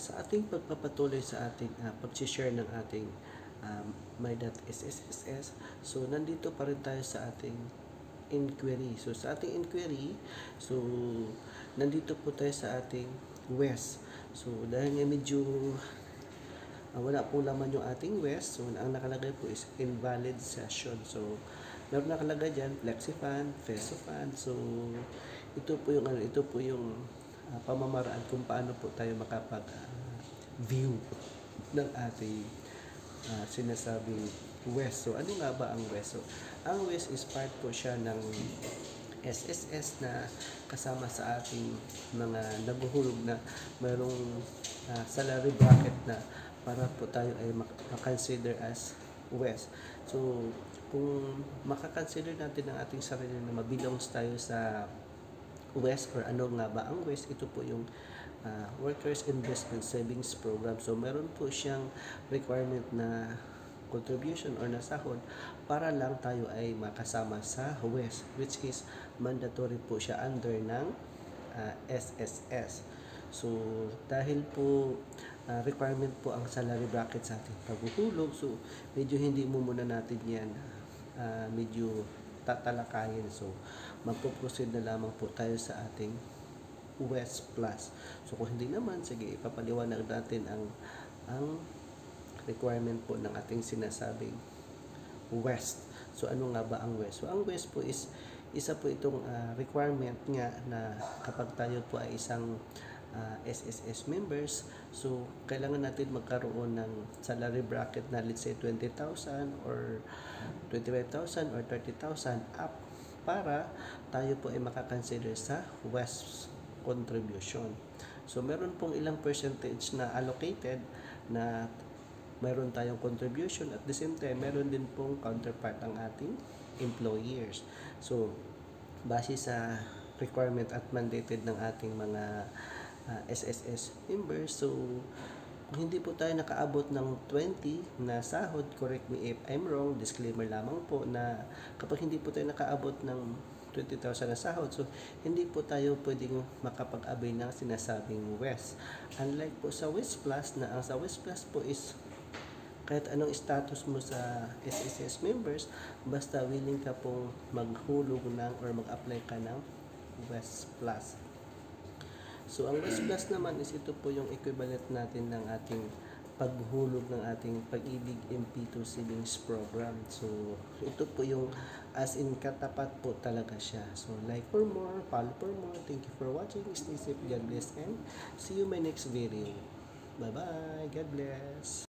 Sa ating pagpapatuloy sa ating pag-share ng ating my.sSS, so nandito pa rin tayo sa ating inquiry. So sa ating inquiry, so nandito po tayo sa ating west. So dahil nga medyo wala po laman yung ating west, so ang nakalagay po is invalid session. So meron nakalagay dyan, Flexifan, Fesofan. So ito po yung pamamaraan kung paano po tayo makapag-view ng ating sinasabing west. So ano nga ba ang west? So ang west is part po siya ng SSS na kasama sa ating mga naguhulog na mayroong salary bracket na para po tayo ay makakonsider as west. So kung makakonsider natin ang ating sarili na mabelongs tayo sa west or ano nga ba ang west, ito po yung Workers Investment Savings Program. So meron po siyang requirement na contribution or nasahod para lang tayo ay makasama sa west, which is mandatory po siya under ng SSS. So dahil po requirement po ang salary bracket sa ating paghuhulog, so medyo hindi mo muna natin yan medyo tatalakayin. So magpo-proceed na lamang po tayo sa ating West Plus. So kung hindi naman, sige, ipapaliwanag natin ang requirement po ng ating sinasabing West. So ano nga ba ang West? So ang West po is isa po itong requirement nga na kapag tayo po ay isang SSS members, so kailangan natin magkaroon ng salary bracket na let's say 20,000 or 25,000 or 30,000 up para tayo po ay makakonsider sa West contribution. So meron pong ilang percentage na allocated na meron tayong contribution, at the same time meron din pong counterpart ang ating employers. So base sa requirement at mandated ng ating mga SSS members, so kung hindi po tayo nakaabot ng 20 na sahod, correct me if I'm wrong, disclaimer lamang po na kapag hindi po tayo nakaabot ng 20,000 na sahod, so hindi po tayo pwedeng makapag-abay ng sinasabing West. Unlike po sa West Plus, na ang sa West Plus po is kahit anong status mo sa SSS members, basta willing ka pong maghulog ng or mag-apply ka ng West Plus. So ang West Plus naman is ito po yung equivalent natin ng ating paghulog ng ating Pag-ibig MP2 Savings Program. So ito po yung as in katapat po talaga siya. So like for more, follow for more. Thank you for watching. Stay safe, God bless, and see you in my next video. Bye bye, God bless.